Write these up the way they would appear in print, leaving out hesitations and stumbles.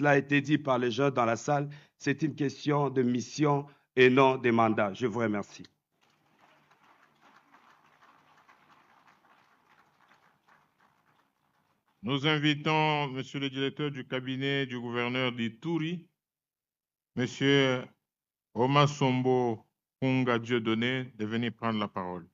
cela a été dit par les gens dans la salle, c'est une question de mission et non de mandat. Je vous remercie. Nous invitons Monsieur le directeur du cabinet du gouverneur d'Ituri, Monsieur Omasombo Kunga Dieudonné, de venir prendre la parole.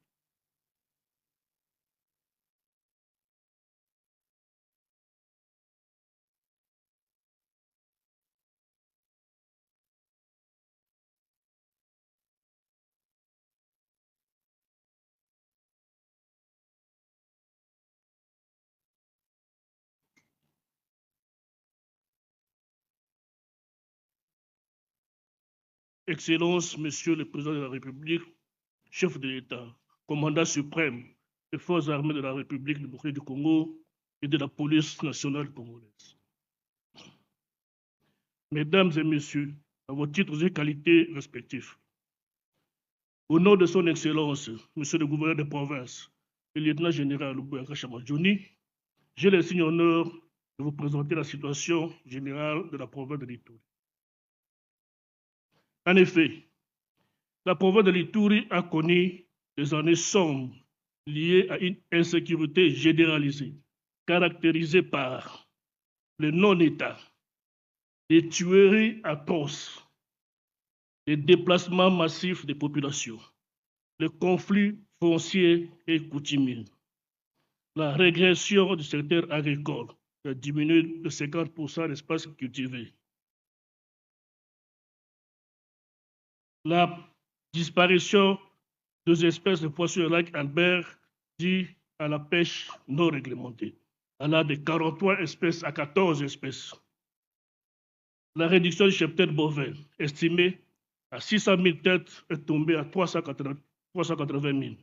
Excellences, Monsieur le Président de la République, chef de l'État, commandant suprême des forces armées de la République démocratique du Congo et de la police nationale congolaise. Mesdames et Messieurs, à vos titres et qualités respectifs, au nom de son Excellence, Monsieur le gouverneur de province et lieutenant général Bouyaka Chamadjouni, j'ai le signe honneur de vous présenter la situation générale de la province de l'Ituri. En effet, la province de l'Ituri a connu des années sombres liées à une insécurité généralisée, caractérisée par le non-État, les tueries atroces, les déplacements massifs des populations, les conflits fonciers et coutumiers, la régression du secteur agricole qui a diminué de 50% l'espace cultivé, la disparition des espèces de poissons du lac Albert dues à la pêche non réglementée, allant de 43 espèces à 14 espèces. La réduction du cheptel bovin, estimée à 600 000 têtes, est tombée à 380 000.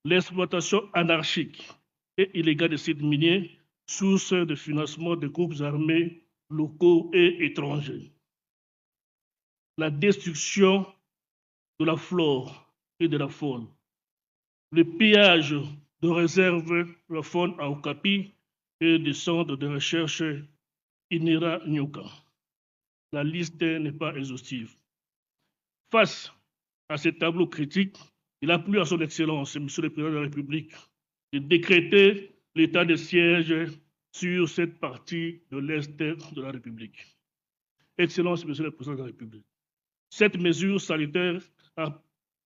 L'exploitation anarchique et illégale des sites miniers, source de financement de groupes armés locaux et étrangers. La destruction de la flore et de la faune. Le pillage de réserves de la faune à Okapi et des centres de recherche Inira Nyoka. La liste n'est pas exhaustive. Face à ce tableau critique, il a plu à son Excellence, Monsieur le Président de la République, de décréter l'état de siège sur cette partie de l'Est de la République. Excellence, Monsieur le Président de la République, cette mesure sanitaire a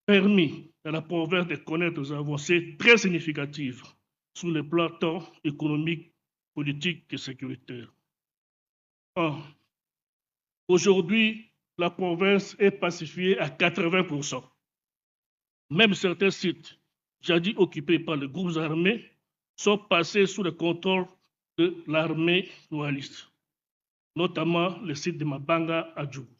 permis à la province de connaître des avancées très significatives sur le plan tant économique, politique que sécuritaire. Aujourd'hui, la province est pacifiée à 80%. Même certains sites, jadis occupés par les groupes armés, sont passés sous le contrôle de l'armée royaliste, notamment le site de Mabanga à Djougou.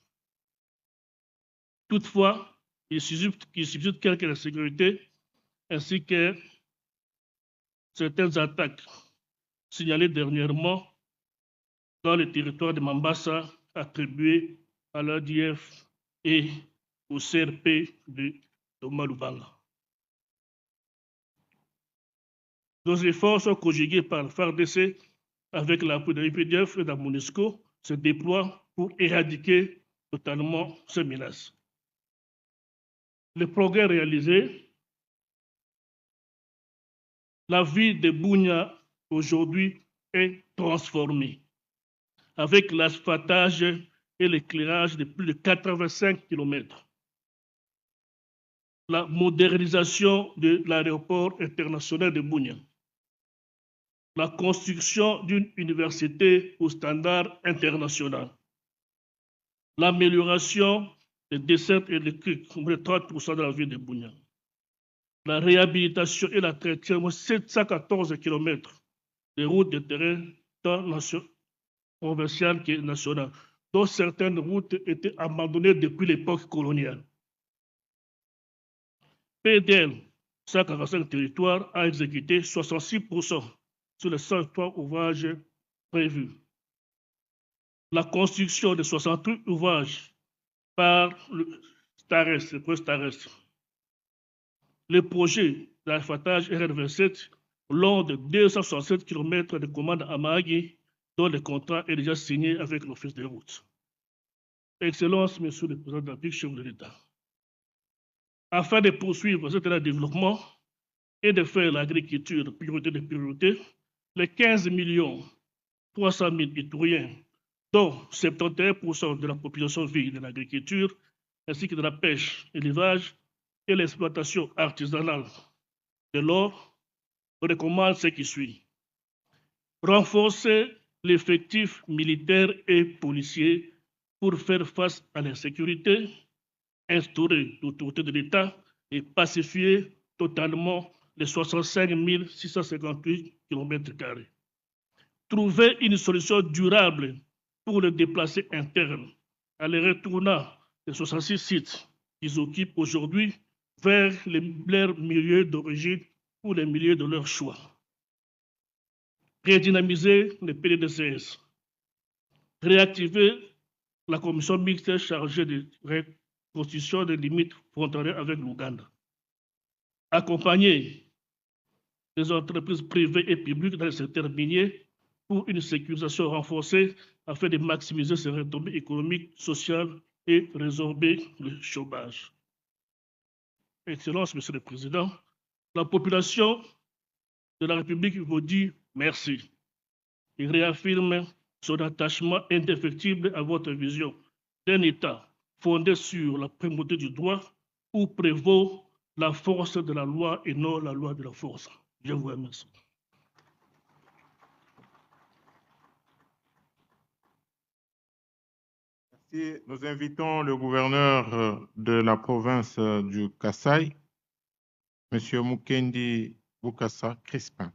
Toutefois, il subsiste quelques insécurités ainsi que certaines attaques signalées dernièrement dans le territoire de Mambasa attribuées à l'ADF et au CRP de Malubanga. Nos efforts sont conjugués par le FARDC avec l'appui de l'IPDF et de la MONUSCO se déploient pour éradiquer totalement ces menaces. Les progrès réalisés, la ville de Bunia aujourd'hui est transformée avec l'asphaltage et l'éclairage de plus de 85 km. La modernisation de l'aéroport international de Bunia, la construction d'une université au standard international, l'amélioration des dessertes électriques, de 30% de la ville de Bunia, la réhabilitation et l'entretien de 714 km de routes de terrain tant provinciales que nationales, dont certaines routes étaient abandonnées depuis l'époque coloniale. PDL, 145 territoires, a exécuté 66% sur les 103 ouvrages prévus. La construction de 68 ouvrages par le STARES, le projet STARES. Le projet d'asphaltage RR27 long de 267 km de commande à Mahagi, dont le contrat est déjà signé avec l'Office des routes. Excellences, Monsieur le Président de la République, chef de l'État, afin de poursuivre cet développement et de faire l'agriculture priorité de priorité, les 15 300 000 Ituriens, dont 71% de la population vit de l'agriculture, ainsi que de la pêche, l'élevage et l'exploitation artisanale de l'or, recommande ce qui suit. Renforcer l'effectif militaire et policier pour faire face à l'insécurité, instaurer l'autorité de l'État et pacifier totalement les 65 658 km². Trouver une solution durable pour les déplacés internes en les retournant des 66 sites qu'ils occupent aujourd'hui vers leur milieu d'origine ou les milieux de leur choix. Redynamiser le PDDCS. Réactiver la commission mixte chargée de reconstitution des limites frontalières avec l'Ouganda. Accompagner les entreprises privées et publiques dans le secteur minier pour une sécurisation renforcée afin de maximiser ses retombées économiques, sociales et résorber le chômage. Excellences, Monsieur le Président, la population de la République vous dit merci et réaffirme son attachement indéfectible à votre vision d'un État fondé sur la primauté du droit où prévaut la force de la loi et non la loi de la force. Je vous remercie. Merci. Nous invitons le gouverneur de la province du Kasaï, M. Mukendi Bokassa Crispin.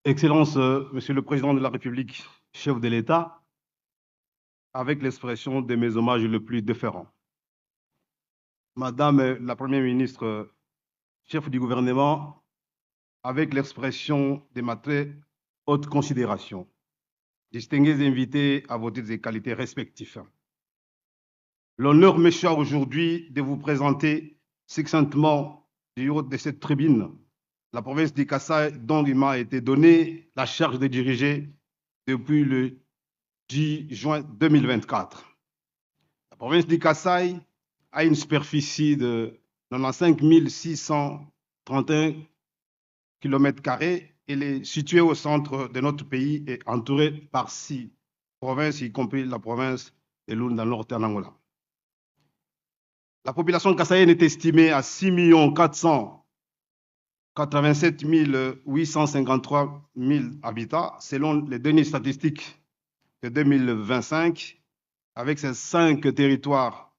Excellences, Monsieur le Président de la République, chef de l'État, avec l'expression de mes hommages le plus déférents. Madame la Première ministre, chef du gouvernement, avec l'expression de ma très haute considération. Distingués invités à vos titres et qualités respectifs. L'honneur me charge aujourd'hui de vous présenter succinctement du haut de cette tribune la province du Kasaï, dont il m'a été donné la charge de diriger depuis le 10 juin 2024. La province du Kasaï a une superficie de 95 631 km². Elle est située au centre de notre pays et entourée par 6 provinces, y compris la province de Lunda Nord en Angola. La population kassaïenne est estimée à 6 487 853 000 habitants, selon les dernières statistiques de 2025, avec ces 5 territoires,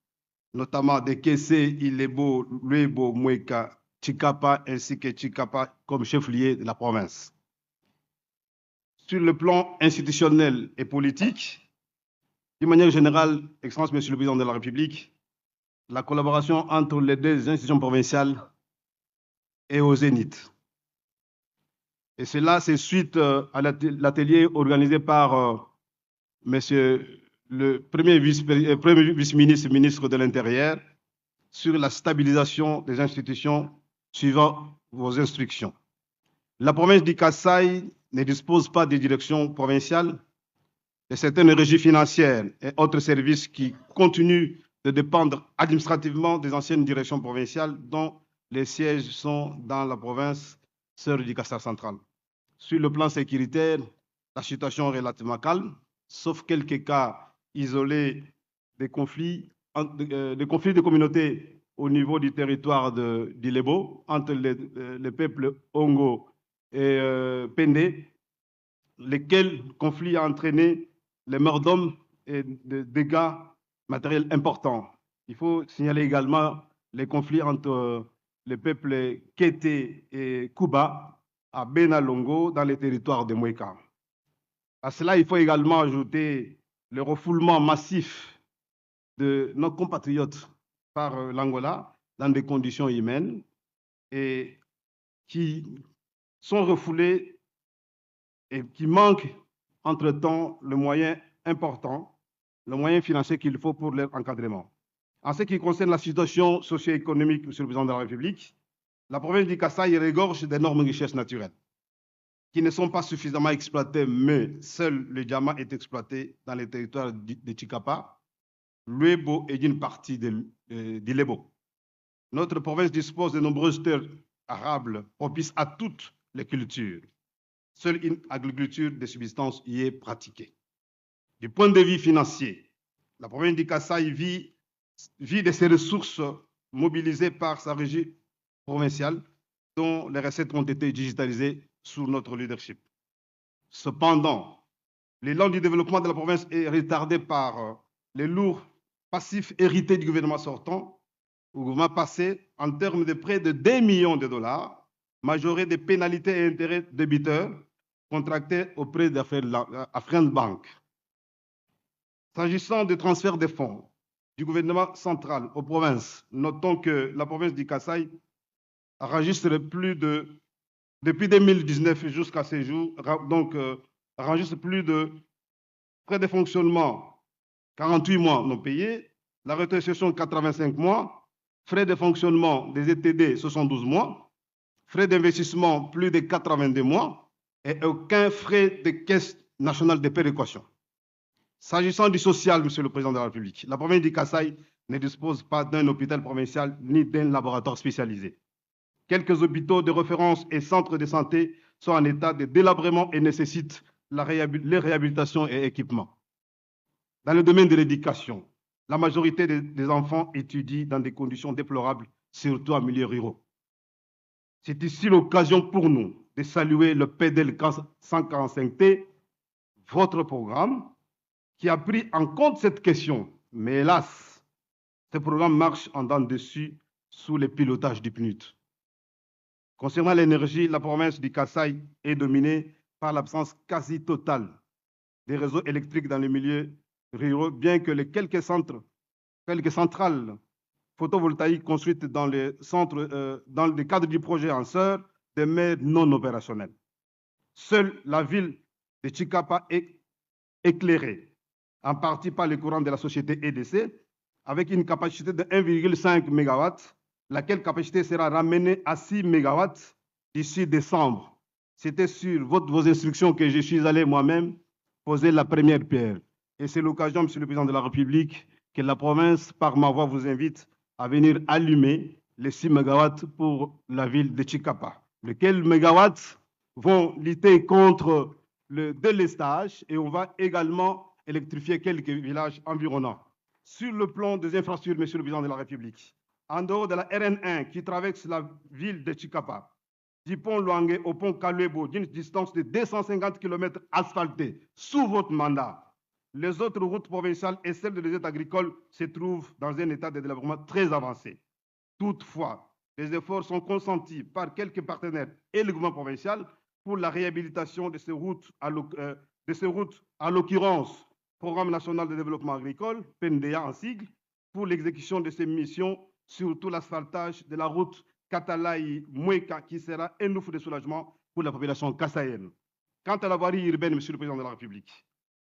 notamment de Kessé, Ilebo, Luebo, Mweka, Chikapa ainsi que Chikapa comme chef-lieu de la province. Sur le plan institutionnel et politique, d'une manière générale, Excellence, Monsieur le Président de la République, la collaboration entre les deux institutions provinciales est au zénith. Et cela, c'est suite à l'atelier organisé par Monsieur le premier vice-ministre, ministre de l'Intérieur, sur la stabilisation des institutions suivant vos instructions. La province du Kasaï ne dispose pas de direction provinciale, de certaines régies financières et autres services qui continuent de dépendre administrativement des anciennes directions provinciales dont les sièges sont dans la province sœur du Kasaï central. Sur le plan sécuritaire, la situation est relativement calme, sauf quelques cas isolés de conflits de communautés au niveau du territoire d'Ilebo entre les peuples Ongo et Pende, lesquels conflits ont entraîné les morts d'hommes et des dégâts matériels importants. Il faut signaler également les conflits entre les peuples Kété et Kuba à Benalongo dans les territoires de Mweka. À cela, il faut également ajouter le refoulement massif de nos compatriotes par l'Angola dans des conditions humaines et qui sont refoulés et qui manquent entre-temps le moyen important le moyen financier qu'il faut pour leur encadrement. En ce qui concerne la situation socio-économique, Monsieur le Président de la République, la province du Kasaï regorge d'énormes richesses naturelles qui ne sont pas suffisamment exploitées, mais seul le diamant est exploité dans les territoires de Chikapa, Luebo et d'une partie d'Ilebo. Notre province dispose de nombreuses terres arables propices à toutes les cultures. Seule une agriculture de subsistance y est pratiquée. Du point de vue financier, la province du Kasaï vit de ses ressources mobilisées par sa régie provinciale, dont les recettes ont été digitalisées sous notre leadership. Cependant, l'élan du développement de la province est retardé par les lourds passifs hérités du gouvernement sortant, au gouvernement passé, en termes de près de 2 millions de dollars, majorés des pénalités et intérêts débiteurs contractés auprès d'African Bank. S'agissant du transfert des fonds du gouvernement central aux provinces, notons que la province du Kasaï enregistre depuis 2019 jusqu'à ce jour, enregistre plus de frais de fonctionnement 48 mois non payés, la rétrocession 85 mois, frais de fonctionnement des ETD 72 mois, frais d'investissement plus de 82 mois et aucun frais de caisse nationale de péréquation. S'agissant du social, Monsieur le Président de la République, la province du Kasaï ne dispose pas d'un hôpital provincial ni d'un laboratoire spécialisé. Quelques hôpitaux de référence et centres de santé sont en état de délabrement et nécessitent les réhabilitations et équipements. Dans le domaine de l'éducation, la majorité des enfants étudient dans des conditions déplorables, surtout en milieu rural. C'est ici l'occasion pour nous de saluer le PDL 145T, votre programme, qui a pris en compte cette question. Mais hélas, ce programme marche en dents dessus sous le pilotage du PNUD. Concernant l'énergie, la province du Kasaï est dominée par l'absence quasi totale des réseaux électriques dans les milieux ruraux, bien que les quelques centrales photovoltaïques construites dans le cadre du projet en sœur demeurent non opérationnelles. Seule la ville de Chikapa est éclairée, en partie par les courants de la société EDC, avec une capacité de 1,5 MW, laquelle capacité sera ramenée à 6 MW d'ici décembre. C'était sur vos instructions que je suis allé moi-même poser la première pierre. Et c'est l'occasion, Monsieur le Président de la République, que la province, par ma voix, vous invite à venir allumer les 6 MW pour la ville de Chikapa. Lesquels mégawatts vont lutter contre le délestage et on va également électrifier quelques villages environnants. Sur le plan des infrastructures, Monsieur le Président de la République, en dehors de la RN1 qui traverse la ville de Chikapa, du pont Luangue au pont Kalebo, d'une distance de 250 km asphaltés, sous votre mandat, les autres routes provinciales et celles de l'État agricole se trouvent dans un état de développement très avancé. Toutefois, les efforts sont consentis par quelques partenaires et le gouvernement provincial pour la réhabilitation de ces routes, en l'occurrence, Programme national de développement agricole, PNDA en sigle, pour l'exécution de ces missions, surtout l'asphaltage de la route Katalaï-Moueka, qui sera un ouf de soulagement pour la population kassaïenne. Quant à la voirie urbaine, Monsieur le Président de la République,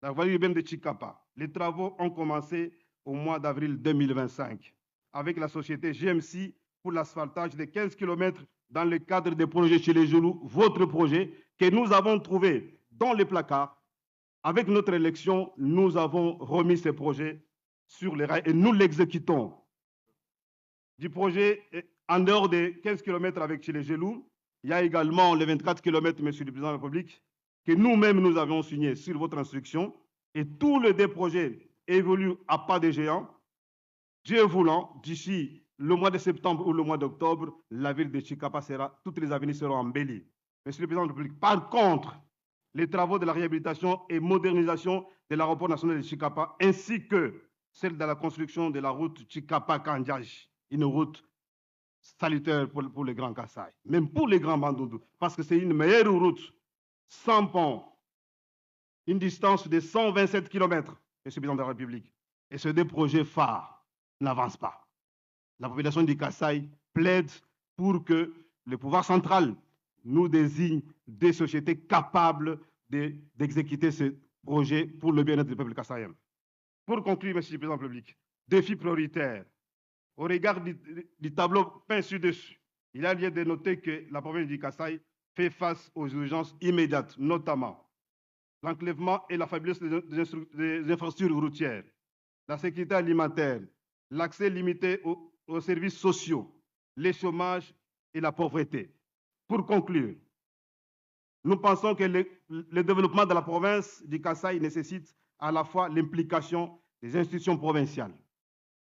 la voirie urbaine de Chikapa, les travaux ont commencé au mois d'avril 2025 avec la société GMC pour l'asphaltage de 15 km dans le cadre des projets chez les Gelous, votre projet que nous avons trouvé dans les placards. Avec notre élection, nous avons remis ces projets sur les rails et nous l'exécutons. Du projet, en dehors des 15 km avec chez les Gelous, il y a également les 24 km, Monsieur le Président de la République, que nous-mêmes nous avions signé sur votre instruction. Et tous les deux projets évoluent à pas de géant. Dieu voulant, d'ici le mois de septembre ou le mois d'octobre, la ville de Chikapa toutes les avenues seront embellies. Monsieur le Président de la République, par contre, les travaux de la réhabilitation et modernisation de l'aéroport national de Chikapa, ainsi que celle de la construction de la route Chikapa-Kandjaj, une route salutaire pour les Grands Kasaï, même pour les Grands Bandundu, parce que c'est une meilleure route, sans pont, une distance de 127 km, Monsieur le Président de la République. Et ces deux projets phares n'avancent pas. La population du Kasaï plaide pour que le pouvoir central nous désigne des sociétés capables d'exécuter ce projet pour le bien-être du peuple kassaïen. Pour conclure, Monsieur le Président de la République, défi prioritaire. Au regard du tableau peint sur-dessus, il y a lieu de noter que la province du Kasaï fait face aux urgences immédiates, notamment l'enclavement et la faiblesse des infrastructures routières, la sécurité alimentaire, l'accès limité aux services sociaux, le chômage et la pauvreté. Pour conclure, nous pensons que le développement de la province du Kasaï nécessite à la fois l'implication des institutions provinciales,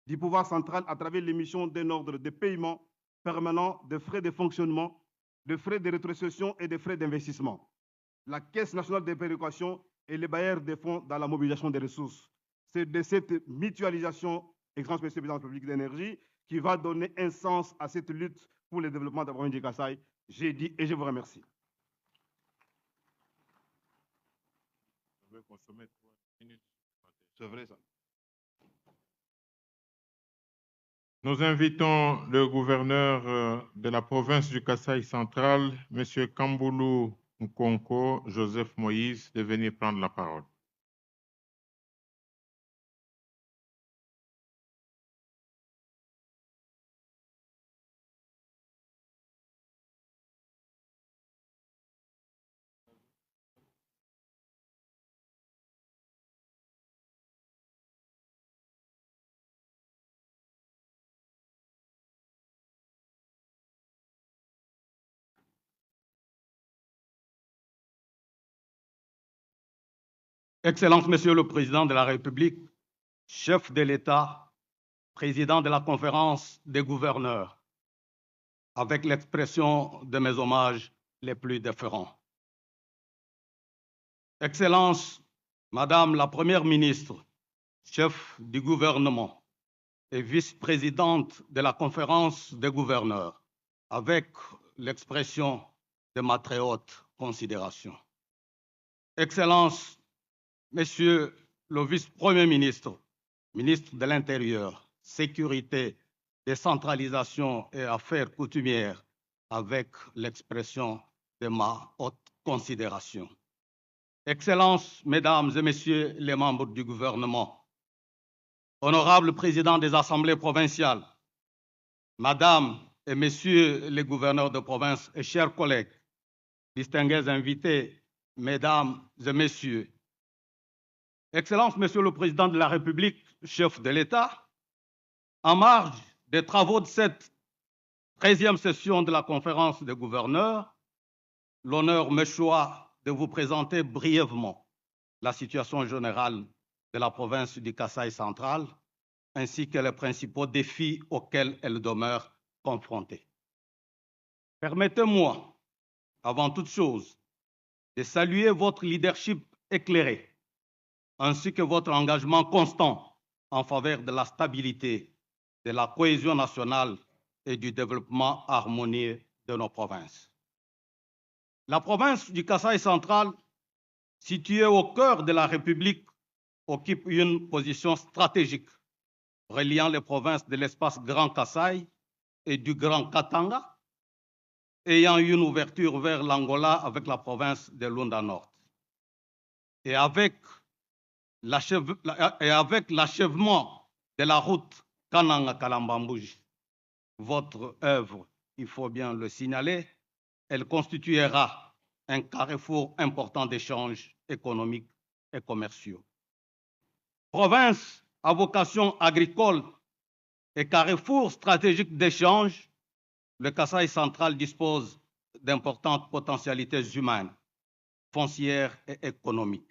du pouvoir central à travers l'émission d'un ordre de paiement permanent de frais de fonctionnement, de frais de rétrocession et de frais d'investissement. La Caisse nationale de péréquation et les bailleurs de fonds dans la mobilisation des ressources. C'est de cette mutualisation, Excellence Monsieur le Président de la République d'énergie, qui va donner un sens à cette lutte pour le développement de la province du Kasaï. J'ai dit et je vous remercie. C'est vrai ça. Nous invitons le gouverneur de la province du Kasaï central, M. Kamboulou Nkonko Joseph Moïse, de venir prendre la parole. Excellence, Monsieur le Président de la République, chef de l'État, président de la conférence des gouverneurs, avec l'expression de mes hommages les plus déférents. Excellence, Madame la Première ministre, chef du gouvernement et vice-présidente de la conférence des gouverneurs, avec l'expression de ma très haute considération. Excellence, Monsieur le vice-premier ministre, ministre de l'Intérieur, Sécurité, Décentralisation et Affaires coutumières, avec l'expression de ma haute considération. Excellences, Mesdames et Messieurs les membres du gouvernement, honorables présidents des assemblées provinciales, Madame et Messieurs les gouverneurs de province et chers collègues, distingués invités, Mesdames et Messieurs, Excellence, Monsieur le Président de la République, chef de l'État, en marge des travaux de cette 13e session de la conférence des gouverneurs, l'honneur me choisit de vous présenter brièvement la situation générale de la province du Kasaï central, ainsi que les principaux défis auxquels elle demeure confrontée. Permettez-moi, avant toute chose, de saluer votre leadership éclairé, ainsi que votre engagement constant en faveur de la stabilité, de la cohésion nationale et du développement harmonieux de nos provinces. La province du Kasaï central, située au cœur de la République, occupe une position stratégique reliant les provinces de l'espace Grand Kasaï et du Grand Katanga, ayant une ouverture vers l'Angola avec la province de Lunda Nord. Et avec l'achèvement de la route Kananga-Kalambambouji, votre œuvre, il faut bien le signaler, elle constituera un carrefour important d'échanges économiques et commerciaux. Province à vocation agricole et carrefour stratégique d'échanges, le Kasaï central dispose d'importantes potentialités humaines, foncières et économiques.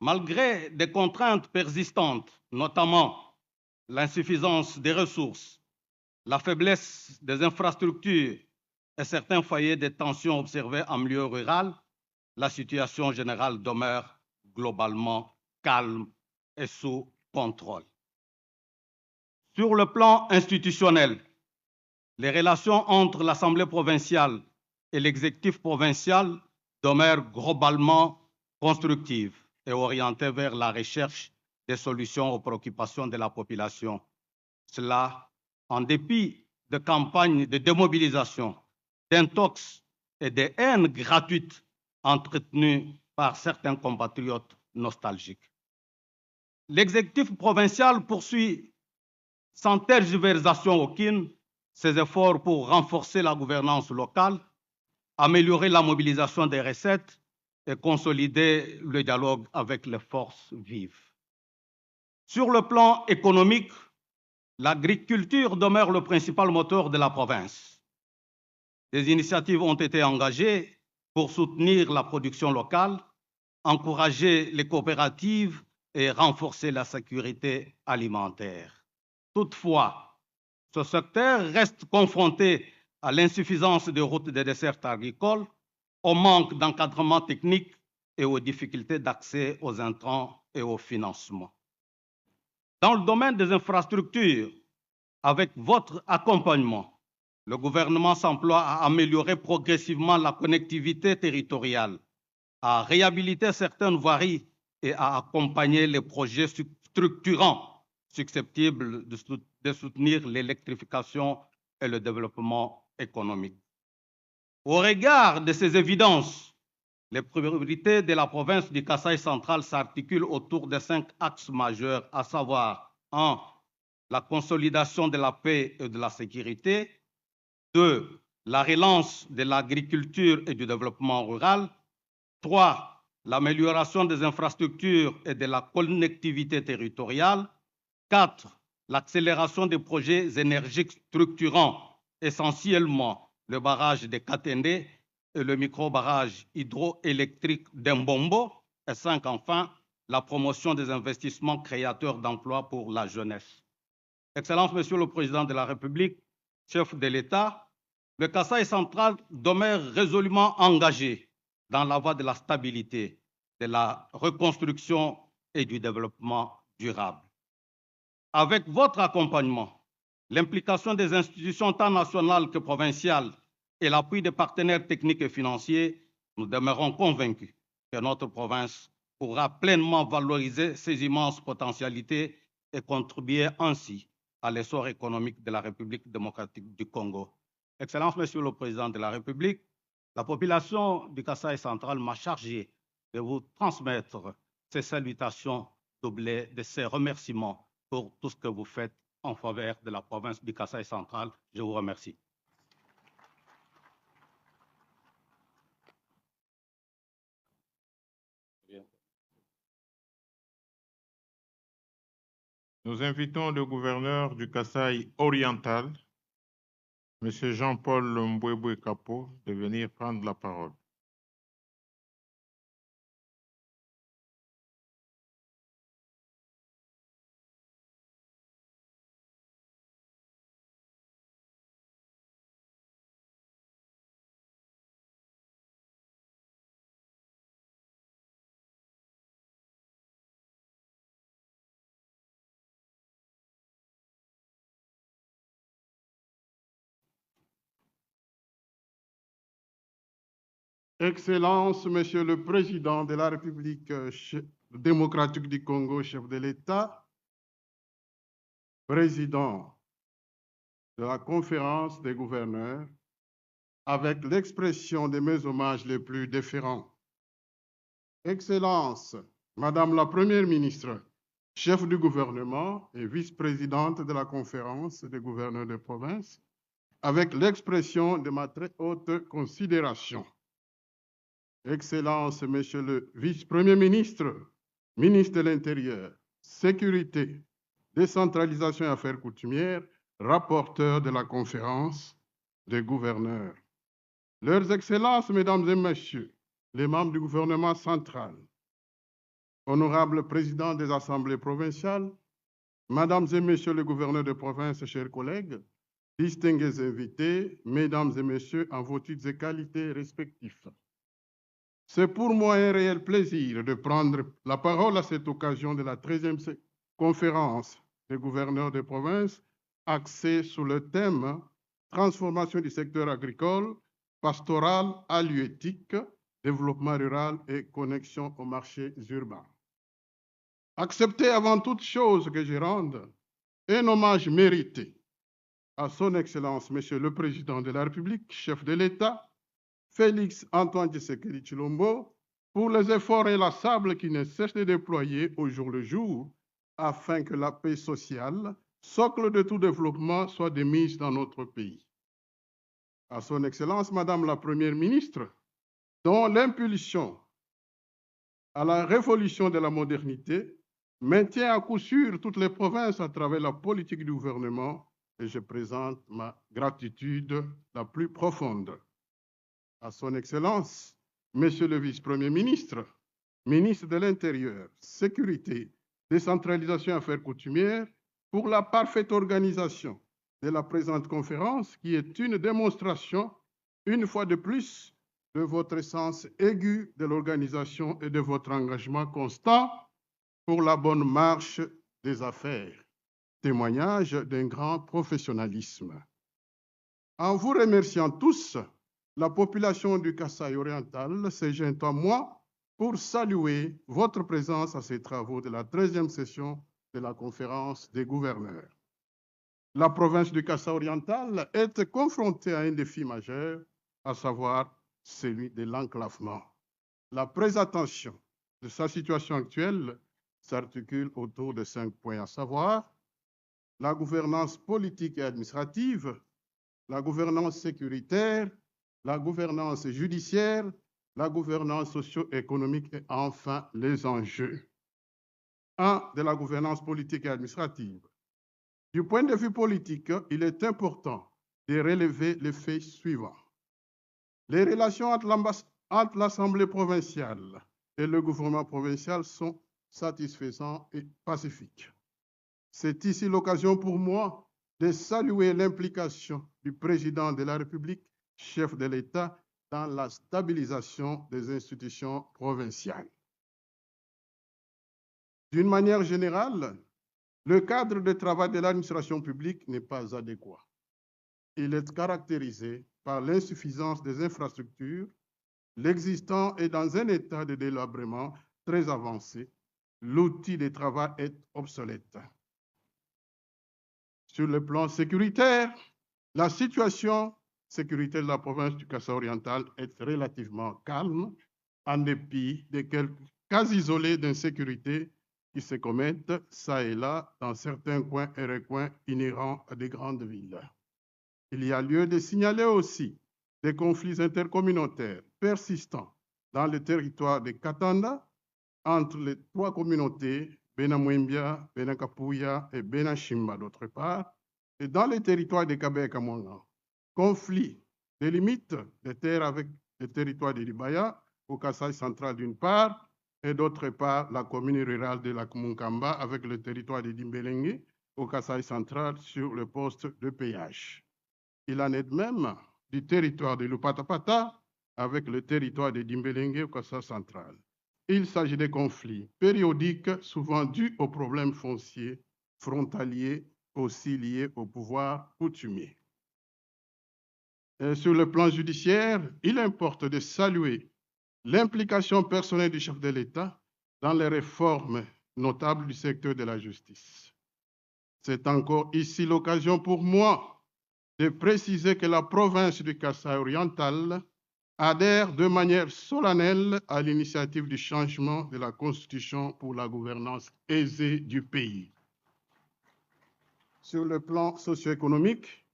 Malgré des contraintes persistantes, notamment l'insuffisance des ressources, la faiblesse des infrastructures et certains foyers de tensions observés en milieu rural, la situation générale demeure globalement calme et sous contrôle. Sur le plan institutionnel, les relations entre l'Assemblée provinciale et l'exécutif provincial demeurent globalement constructives et orientées vers la recherche des solutions aux préoccupations de la population. Cela en dépit de campagnes de démobilisation, d'intox et de haine gratuite entretenues par certains compatriotes nostalgiques. l'exécutif provincial poursuit sans tergiversation aucune ses efforts pour renforcer la gouvernance locale, améliorer la mobilisation des recettes et consolider le dialogue avec les forces vives. Sur le plan économique, l'agriculture demeure le principal moteur de la province. Des initiatives ont été engagées pour soutenir la production locale, encourager les coopératives et renforcer la sécurité alimentaire. Toutefois, ce secteur reste confronté à l'insuffisance des routes de desserte agricole, au manque d'encadrement technique et aux difficultés d'accès aux intrants et au financement. Dans le domaine des infrastructures, avec votre accompagnement, le gouvernement s'emploie à améliorer progressivement la connectivité territoriale, à réhabiliter certaines voiries et à accompagner les projets structurants susceptibles de soutenir l'électrification et le développement économique. Au regard de ces évidences, les priorités de la province du Kasaï central s'articulent autour de 5 axes majeurs, à savoir 1. La consolidation de la paix et de la sécurité. 2. La relance de l'agriculture et du développement rural. 3. L'amélioration des infrastructures et de la connectivité territoriale. 4. L'accélération des projets énergiques structurants, essentiellement le barrage de Katende et le micro-barrage hydroélectrique d'Mbombo. Et 5. Enfin, la promotion des investissements créateurs d'emplois pour la jeunesse. Excellence, Monsieur le Président de la République, chef de l'État, le Kasaï central demeure résolument engagé dans la voie de la stabilité, de la reconstruction et du développement durable. Avec votre accompagnement, l'implication des institutions tant nationales que provinciales et l'appui des partenaires techniques et financiers, nous demeurons convaincus que notre province pourra pleinement valoriser ses immenses potentialités et contribuer ainsi à l'essor économique de la République démocratique du Congo. Excellence, Monsieur le Président de la République, la population du Kasaï central m'a chargé de vous transmettre ces salutations doublées de ces remerciements pour tout ce que vous faites en faveur de la province du Kasaï central. Je vous remercie. Nous invitons le gouverneur du Kasaï oriental, M. Jean-Paul Mbouéboué Kapo, de venir prendre la parole. Excellence, Monsieur le Président de la République démocratique du Congo, chef de l'État, Président de la conférence des gouverneurs, avec l'expression de mes hommages les plus déférents. Excellence, Madame la Première ministre, chef du gouvernement et vice-présidente de la conférence des gouverneurs de province, avec l'expression de ma très haute considération. Excellence, Monsieur le vice-premier ministre, ministre de l'Intérieur, Sécurité, Décentralisation et Affaires coutumières, rapporteur de la conférence des gouverneurs. Leurs Excellences, Mesdames et Messieurs, les membres du gouvernement central, honorables présidents des assemblées provinciales, Mesdames et Messieurs les gouverneurs de province, chers collègues, distingués invités, Mesdames et Messieurs, en vos titres et qualités respectifs. C'est pour moi un réel plaisir de prendre la parole à cette occasion de la 13e conférence des gouverneurs de province axée sur le thème « Transformation du secteur agricole, pastoral, halieutique, développement rural et connexion aux marchés urbains ». Acceptez avant toute chose que je rende un hommage mérité à son Excellence, Monsieur le Président de la République, chef de l'État, Félix Antoine Tshisekedi Tshilombo, pour les efforts inlassables qu'il ne cesse de déployer au jour le jour afin que la paix sociale, socle de tout développement, soit de mise dans notre pays. À son Excellence, Madame la Première ministre, dont l'impulsion à la révolution de la modernité maintient à coup sûr toutes les provinces à travers la politique du gouvernement, et je présente ma gratitude la plus profonde. À son Excellence, Monsieur le Vice-Premier ministre, ministre de l'Intérieur, Sécurité, Décentralisation et Affaires coutumières, pour la parfaite organisation de la présente conférence, qui est une démonstration, une fois de plus, de votre sens aigu de l'organisation et de votre engagement constant pour la bonne marche des affaires, témoignage d'un grand professionnalisme. En vous remerciant tous, la population du Kasaï oriental se joint à moi pour saluer votre présence à ces travaux de la 13e session de la conférence des gouverneurs. La province du Kasaï oriental est confrontée à un défi majeur, à savoir celui de l'enclavement. La présentation de sa situation actuelle s'articule autour de 5 points, à savoir la gouvernance politique et administrative, la gouvernance sécuritaire, la gouvernance judiciaire, la gouvernance socio-économique et enfin les enjeux. 1. De la gouvernance politique et administrative. Du point de vue politique, il est important de relever les faits suivants. Les relations entre l'Assemblée provinciale et le gouvernement provincial sont satisfaisantes et pacifiques. C'est ici l'occasion pour moi de saluer l'implication du président de la République, chef de l'État, dans la stabilisation des institutions provinciales. D'une manière générale, le cadre de travail de l'administration publique n'est pas adéquat. Il est caractérisé par l'insuffisance des infrastructures. L'existant est dans un état de délabrement très avancé. L'outil de travail est obsolète. Sur le plan sécuritaire, la situation sécuritaire de la province du Kasaï oriental est relativement calme, en dépit de quelques cas isolés d'insécurité qui se commettent çà et là dans certains coins et recoins inhérents à des grandes villes. Il y a lieu de signaler aussi des conflits intercommunautaires persistants dans le territoire de Katanda entre les 3 communautés, Benamwembia, Benakapuya et Benachimba d'autre part, et dans les territoires de Kabe et Kamwanga. Conflit des limites des terres avec le territoire de Libaya, au Kasaï central d'une part, et d'autre part la commune rurale de la Kumunkamba avec le territoire de Dimbelengue, au Kasaï central sur le poste de péage. Il en est de même du territoire de Lupatapata avec le territoire de Dimbelengue au Kasaï central. Il s'agit de conflits périodiques, souvent dus aux problèmes fonciers, frontaliers, aussi liés au pouvoir coutumier. Et sur le plan judiciaire, il importe de saluer l'implication personnelle du chef de l'État dans les réformes notables du secteur de la justice. C'est encore ici l'occasion pour moi de préciser que la province du Kasaï oriental adhère de manière solennelle à l'initiative du changement de la Constitution pour la gouvernance aisée du pays. Sur le plan socio-économique,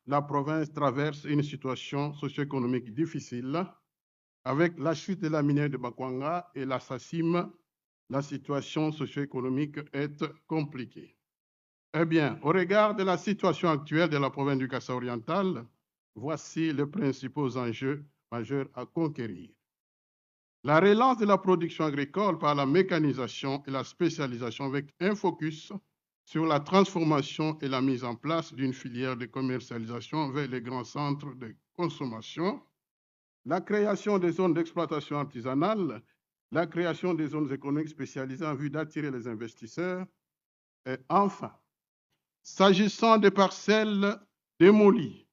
la province traverse une situation socio-économique difficile. Avec la chute de la minière de Bakwanga et la SACIM, la situation socio-économique est compliquée. Eh bien, au regard de la situation actuelle de la province du Kasaï oriental, voici les principaux enjeux majeurs à conquérir. La relance de la production agricole par la mécanisation et la spécialisation avec un focus sur la transformation et la mise en place d'une filière de commercialisation vers les grands centres de consommation, la création des zones d'exploitation artisanale, la création des zones économiques spécialisées en vue d'attirer les investisseurs, et enfin, s'agissant des parcelles démolies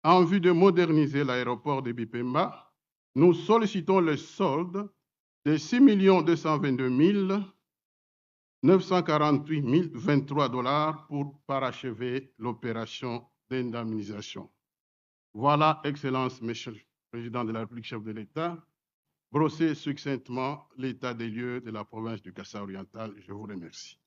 en vue de moderniser l'aéroport de Bipemba, nous sollicitons le solde de 6 222 948 023 $ pour parachever l'opération d'indemnisation. Voilà, Excellence, Monsieur le Président de la République, chef de l'État, brosser succinctement l'état des lieux de la province du Kasaï oriental. Je vous remercie.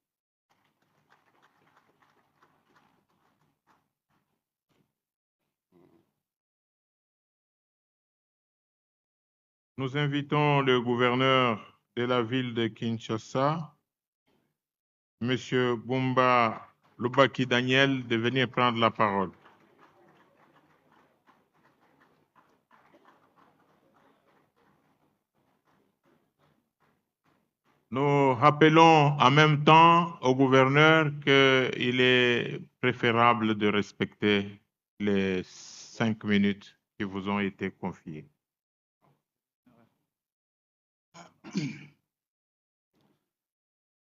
Nous invitons le gouverneur de la ville de Kinshasa, M. Bumba Lubaki Daniel, de venir prendre la parole. Nous rappelons en même temps au gouverneur qu'il est préférable de respecter les 5 minutes qui vous ont été confiées.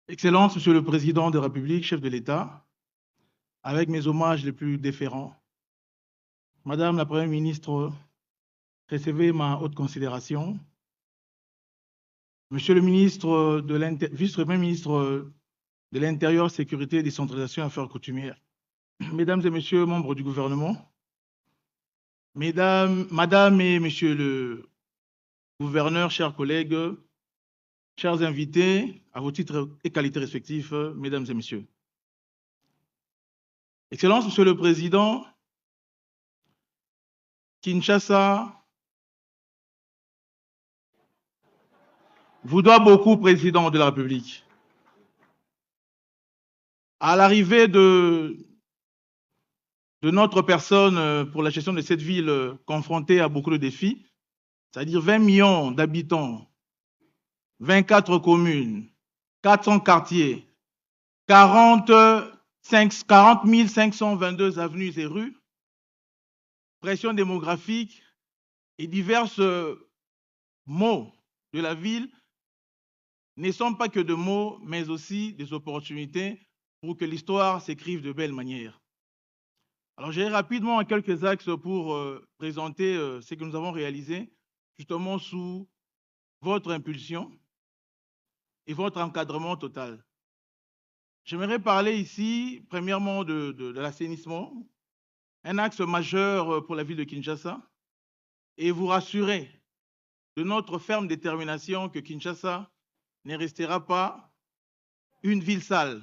Excellence, Monsieur le Président de la République, chef de l'État, avec mes hommages les plus déférents, Madame la Première ministre, recevez ma haute considération. Monsieur le ministre vice-premier ministre de l'Intérieur, Sécurité, Décentralisation et Affaires coutumières, Mesdames et Messieurs membres du gouvernement, Madame et Monsieur le gouverneur, chers collègues, chers invités, à vos titres et qualités respectifs, Mesdames et Messieurs. Excellence, Monsieur le Président, Kinshasa vous doit beaucoup, Président de la République. À l'arrivée de notre personne pour la gestion de cette ville confrontée à beaucoup de défis, c'est-à-dire 20 millions d'habitants, 24 communes, 400 quartiers, 40 522 avenues et rues, pression démographique et divers maux de la ville ne sont pas que de mots, mais aussi des opportunités pour que l'histoire s'écrive de belle manière. Alors, j'irai rapidement en quelques axes pour présenter ce que nous avons réalisé, justement sous votre impulsion et votre encadrement total. J'aimerais parler ici, premièrement, de l'assainissement, un axe majeur pour la ville de Kinshasa, et vous rassurer de notre ferme détermination que Kinshasa ne restera pas une ville sale.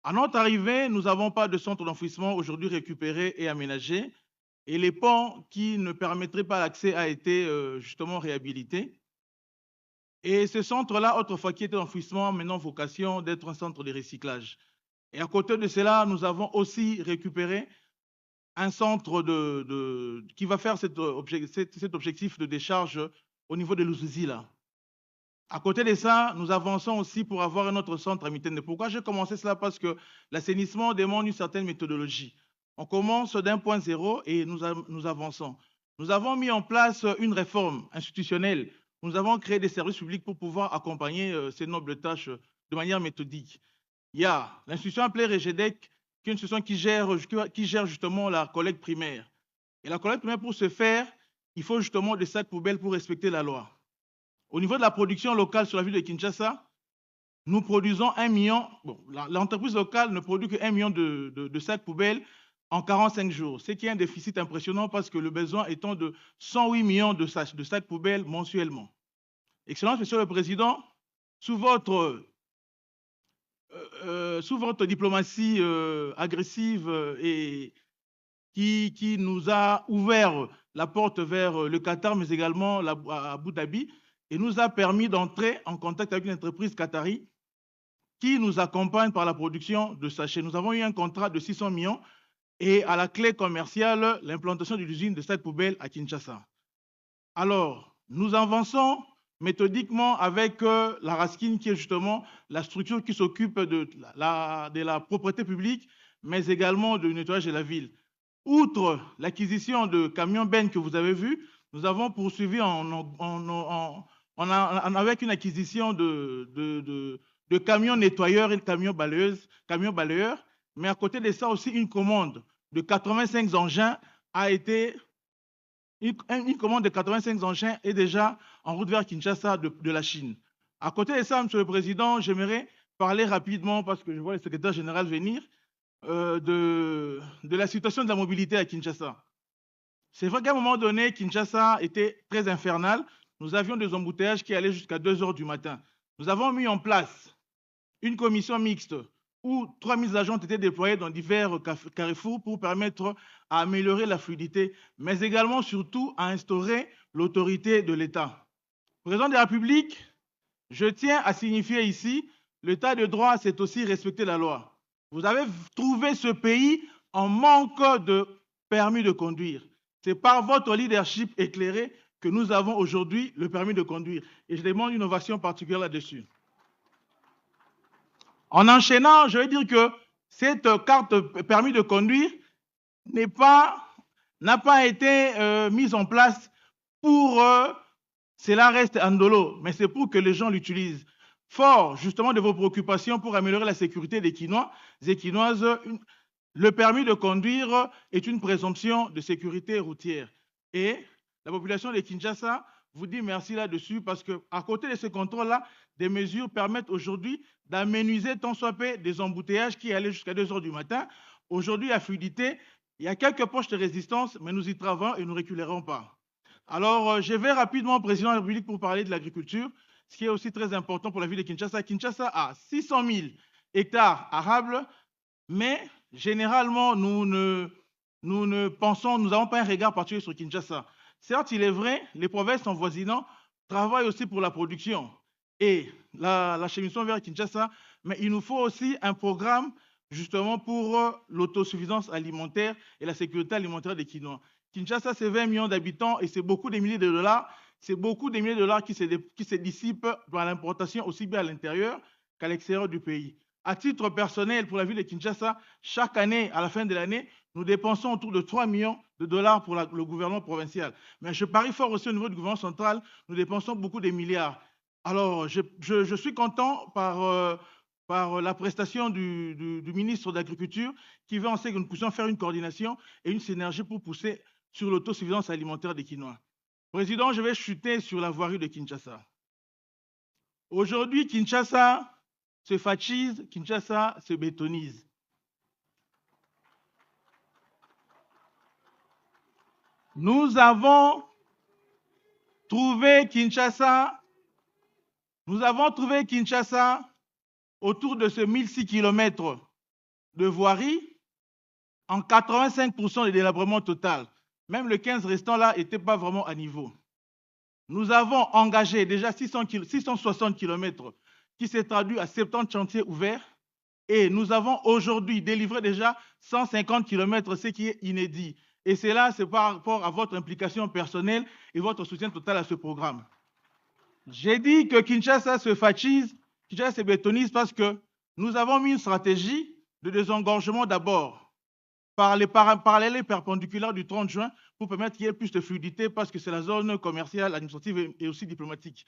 À notre arrivée, nous n'avons pas de centre d'enfouissement aujourd'hui récupéré et aménagé, et les ponts qui ne permettraient pas l'accès a été justement réhabilités. Et ce centre-là, autrefois qui était d'enfouissement, a maintenant vocation d'être un centre de recyclage. Et à côté de cela, nous avons aussi récupéré un centre qui va faire cet objectif de décharge au niveau de l'Ouzizila. À côté de ça, nous avançons aussi pour avoir un autre centre à Mitende. Pourquoi j'ai commencé cela? Parce que l'assainissement demande une certaine méthodologie. On commence d'un point zéro et nous avançons. Nous avons mis en place une réforme institutionnelle. Nous avons créé des services publics pour pouvoir accompagner ces nobles tâches de manière méthodique. Il y a l'institution appelée Regedec, qui est une institution qui gère justement la collecte primaire. Et la collecte primaire, pour ce faire, il faut justement des sacs poubelles pour respecter la loi. Au niveau de la production locale sur la ville de Kinshasa, nous produisons 1 million, l'entreprise locale ne produit que 1 million de sacs poubelles en 45 jours, ce qui est un déficit impressionnant parce que le besoin étant de 108 millions de sacs poubelles mensuellement. Excellence, Monsieur le Président, sous votre diplomatie agressive et qui nous a ouvert la porte vers le Qatar, mais également à Abu Dhabi, et nous a permis d'entrer en contact avec une entreprise qatari qui nous accompagne par la production de sachets. Nous avons eu un contrat de 600 millions et à la clé commerciale, l'implantation de l'usine de sacs poubelles à Kinshasa. Alors, nous avançons méthodiquement avec la RASKIN, qui est justement la structure qui s'occupe de la propriété publique, mais également du nettoyage de la ville. Outre l'acquisition de camions bennes que vous avez vu, nous avons poursuivi avec une acquisition de camions nettoyeurs et de camions balayeurs, mais à côté de ça aussi une commande de 85 engins a été... Une commande de 85 engins est déjà en route vers Kinshasa de la Chine. À côté de ça, Monsieur le Président, j'aimerais parler rapidement, parce que je vois le secrétaire général venir, de la situation de la mobilité à Kinshasa. C'est vrai qu'à un moment donné, Kinshasa était très infernal. Nous avions des embouteillages qui allaient jusqu'à 2 heures du matin. Nous avons mis en place une commission mixte où 3000 agents ont été déployés dans divers carrefours pour permettre à améliorer la fluidité, mais également, surtout, à instaurer l'autorité de l'État. Président de la République, je tiens à signifier ici, l'état de droit, c'est aussi respecter la loi. Vous avez trouvé ce pays en manque de permis de conduire. C'est par votre leadership éclairé que nous avons aujourd'hui le permis de conduire. Et je demande une ovation particulière là-dessus. En enchaînant, je vais dire que cette carte permis de conduire n'a pas été mise en place pour cela reste andolo, mais c'est pour que les gens l'utilisent. Fort justement de vos préoccupations pour améliorer la sécurité des Quinois et Quinoises, le permis de conduire est une présomption de sécurité routière. Et la population de Kinshasa vous dit merci là-dessus parce qu'à côté de ce contrôle-là, des mesures permettent aujourd'hui d'aménuiser tant soit peu des embouteillages qui allaient jusqu'à 2 heures du matin. Aujourd'hui, la fluidité, il y a quelques poches de résistance, mais nous y travaillons et nous ne reculerons pas. Alors, je vais rapidement au président de la République pour parler de l'agriculture, ce qui est aussi très important pour la ville de Kinshasa. Kinshasa a 600 000 hectares arables, mais généralement, nous n'avons pas un regard particulier sur Kinshasa. Certes, il est vrai, les provinces envoisinantes travaillent aussi pour la production et l'acheminement vers Kinshasa, mais il nous faut aussi un programme justement pour l'autosuffisance alimentaire et la sécurité alimentaire des Quinois. Kinshasa, c'est 20 millions d'habitants et c'est beaucoup de milliers de dollars. C'est beaucoup de milliers de dollars qui se dissipent dans l'importation aussi bien à l'intérieur qu'à l'extérieur du pays. À titre personnel, pour la ville de Kinshasa, chaque année, à la fin de l'année, nous dépensons autour de 3 millions de dollars pour le gouvernement provincial. Mais je parie fort aussi au niveau du gouvernement central, nous dépensons beaucoup de milliards. Alors, je suis content par la prestation du ministre de l'Agriculture qui veut en sorte que nous puissions faire une coordination et une synergie pour pousser sur l'autosuffisance alimentaire des Quinois. Président, je vais chuter sur la voirie de Kinshasa. Aujourd'hui, Kinshasa se fachise, Kinshasa se bétonise. Nous avons trouvé Kinshasa autour de ce 1006 km de voirie en 85% de délabrement total. Même le 15 restant là n'était pas vraiment à niveau. Nous avons engagé déjà 660 km qui s'est traduit à 70 chantiers ouverts et nous avons aujourd'hui délivré déjà 150 km, ce qui est inédit. Et cela, c'est par rapport à votre implication personnelle et votre soutien total à ce programme. J'ai dit que Kinshasa se fachise, Kinshasa se bétonise parce que nous avons mis une stratégie de désengorgement d'abord par les parallèles perpendiculaires du 30 juin pour permettre qu'il y ait plus de fluidité parce que c'est la zone commerciale, administrative et aussi diplomatique.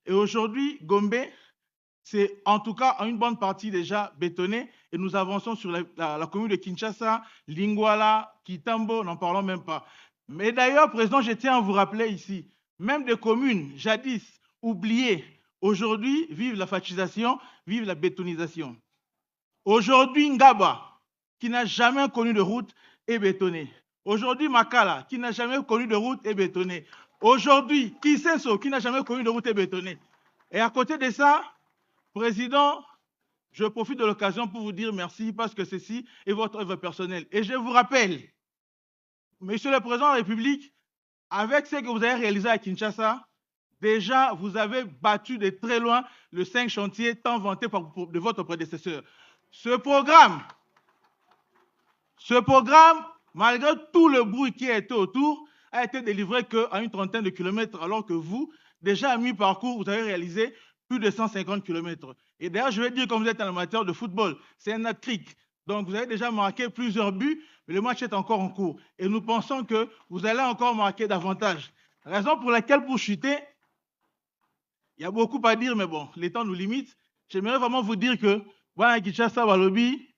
Et aujourd'hui, Gombe, c'est en tout cas en une bonne partie déjà bétonné et nous avançons sur la commune de Kinshasa, Lingwala, Kitambo, n'en parlons même pas. Mais d'ailleurs, Président, je tiens à vous rappeler ici, même des communes jadis oubliées, aujourd'hui vivent la fachisation, vivent la bétonisation. Aujourd'hui, Ngaba, qui n'a jamais connu de route, est bétonné. Aujourd'hui, Makala, qui n'a jamais connu de route, est bétonné. Aujourd'hui, Kisenso, qui n'a jamais connu de route, est bétonné. Et à côté de ça, Président, je profite de l'occasion pour vous dire merci parce que ceci est votre œuvre personnelle. Et je vous rappelle, Monsieur le Président de la République, avec ce que vous avez réalisé à Kinshasa, déjà, vous avez battu de très loin le 5 chantiers tant vanté de votre prédécesseur. Ce programme, malgré tout le bruit qui a été autour, a été délivré qu'à une trentaine de kilomètres, alors que vous, déjà à mi-parcours, vous avez réalisé plus de 150 km. Et d'ailleurs, je vais dire, comme vous êtes un amateur de football, c'est un hat-trick. Donc, vous avez déjà marqué plusieurs buts, mais le match est encore en cours. Et nous pensons que vous allez encore marquer davantage. Raison pour laquelle, pour chuter, il y a beaucoup à dire, mais bon, les temps nous limitent. J'aimerais vraiment vous dire que, voilà, Kinshasa, Walobi,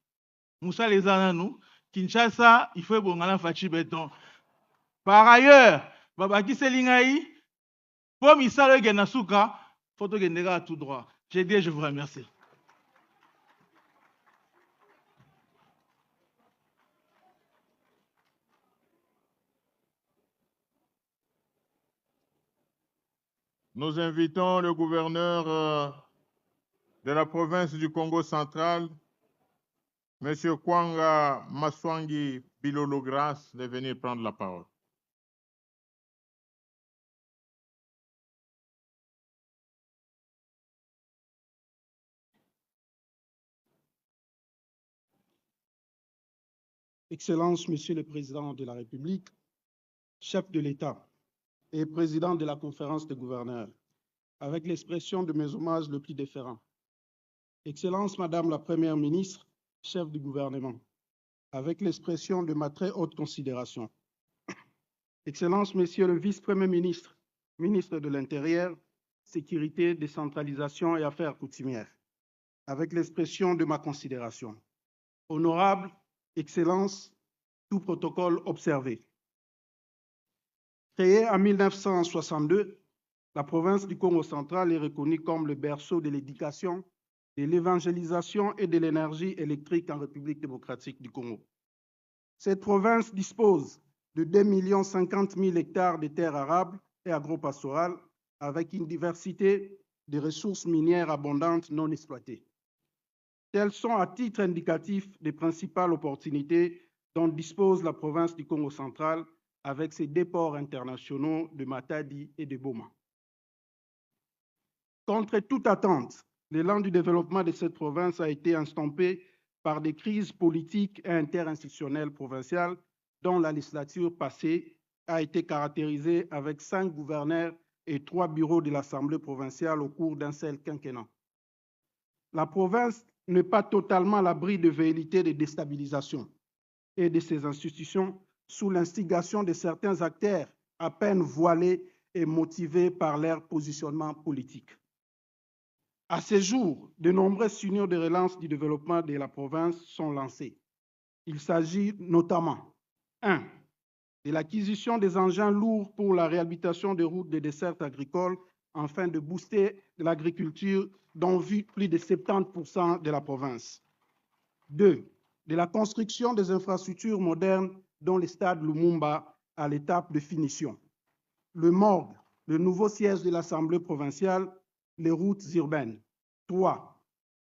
Moussa les Ananou, Kinshasa, il faut bon fachi béton. Par ailleurs, Babaki Selingaï, pour Misale Genasuka, il faut à tout droit. J'ai dit, je vous remercie. Nous invitons le gouverneur de la province du Congo central, M. Kwanga Maswangi Bilolo-Grace, de venir prendre la parole. Excellences, Monsieur le Président de la République, chef de l'État et président de la conférence des gouverneurs, avec l'expression de mes hommages le plus déférents. Excellence, Madame la Première ministre, chef du gouvernement, avec l'expression de ma très haute considération. Excellence, Monsieur le Vice-Premier ministre, ministre de l'Intérieur, Sécurité, Décentralisation et Affaires coutumières, avec l'expression de ma considération. Honorable Excellence, tout protocole observé. Créée en 1962, la province du Congo central est reconnue comme le berceau de l'éducation, de l'évangélisation et de l'énergie électrique en République démocratique du Congo. Cette province dispose de 2 050 000 hectares de terres arables et agropastorales avec une diversité de ressources minières abondantes non exploitées. Telles sont à titre indicatif les principales opportunités dont dispose la province du Congo central avec ses deux ports internationaux de Matadi et de Boma. Contre toute attente, l'élan du développement de cette province a été estompé par des crises politiques et interinstitutionnelles provinciales dont la législature passée a été caractérisée avec 5 gouverneurs et 3 bureaux de l'Assemblée provinciale au cours d'un seul quinquennat. La province n'est pas totalement à l'abri de velléités de déstabilisation et de ses institutions sous l'instigation de certains acteurs à peine voilés et motivés par leur positionnement politique. À ce jour, de nombreuses signaux de relance du développement de la province sont lancés. Il s'agit notamment 1. de l'acquisition des engins lourds pour la réhabilitation des routes des dessertes agricoles afin de booster l'agriculture dont vit plus de 70% de la province. 2. de la construction des infrastructures modernes dont le stade Lumumba à l'étape de finition. Le morgue, le nouveau siège de l'Assemblée provinciale, les routes urbaines. 3.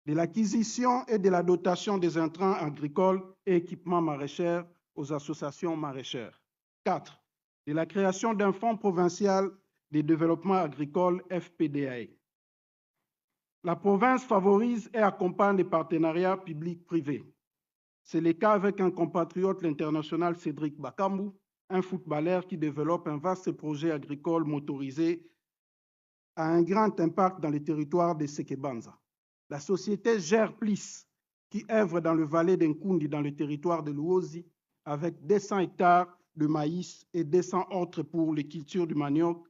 de l'acquisition et de la dotation des intrants agricoles et équipements maraîchers aux associations maraîchères. 4. de la création d'un fonds provincial de développement agricole FPDA. La province favorise et accompagne les partenariats publics-privés. C'est le cas avec un compatriote, l'international Cédric Bakambu, un footballeur qui développe un vaste projet agricole motorisé à un grand impact dans le territoire de Sekebanza. La société Gerplis, qui œuvre dans le Valais d'Nkundi dans le territoire de Luozi, avec 200 hectares de maïs et 200 autres pour les cultures du manioc.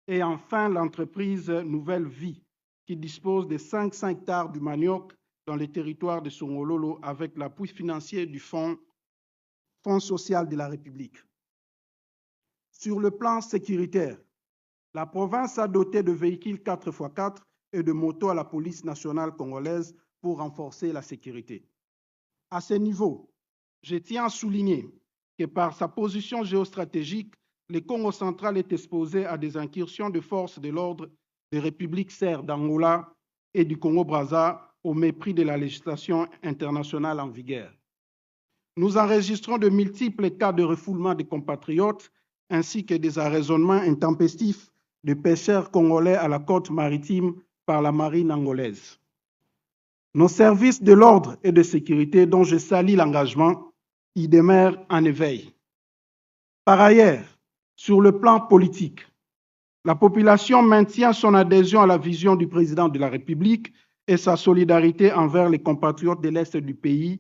Et enfin, l'entreprise Nouvelle Vie, qui dispose de 500 hectares du manioc dans le territoire de Songololo avec l'appui financier du Fonds social de la République. Sur le plan sécuritaire, la province a doté de véhicules 4x4 et de motos à la police nationale congolaise pour renforcer la sécurité. À ce niveau, je tiens à souligner que par sa position géostratégique, le Congo central est exposé à des incursions de forces de l'ordre des républiques serbes d'Angola et du Congo-Brazza au mépris de la législation internationale en vigueur. Nous enregistrons de multiples cas de refoulement des compatriotes ainsi que des arraisonnements intempestifs de pêcheurs congolais à la côte maritime par la marine angolaise. Nos services de l'ordre et de sécurité, dont je salue l'engagement, y demeurent en éveil. Par ailleurs, sur le plan politique, la population maintient son adhésion à la vision du président de la République et sa solidarité envers les compatriotes de l'Est du pays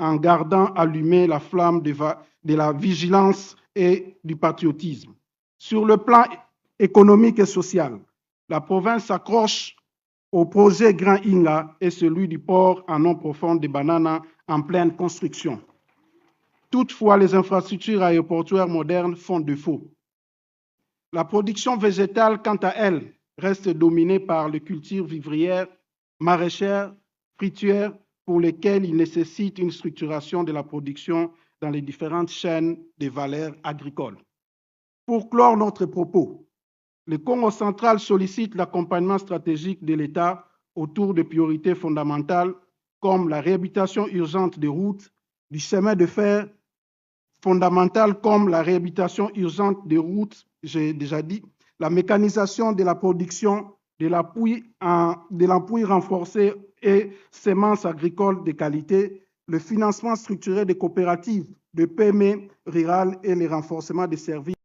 en gardant allumée la flamme de la vigilance et du patriotisme. Sur le plan économique et social, la province s'accroche au projet Grand Inga et celui du port en eau profonde de Banana en pleine construction. Toutefois, les infrastructures aéroportuaires modernes font défaut. La production végétale, quant à elle, reste dominée par les cultures vivrières, maraîchères, fruitières, pour lesquelles il nécessite une structuration de la production dans les différentes chaînes de valeur agricoles. Pour clore notre propos, le Congo central sollicite l'accompagnement stratégique de l'État autour de priorités fondamentales comme la réhabilitation urgente des routes, du chemin de fer, fondamentales comme la réhabilitation urgente des routes, j'ai déjà dit, la mécanisation de la production, de l'appui renforcé et semences agricoles de qualité, le financement structuré des coopératives de PME rurales et le renforcement des services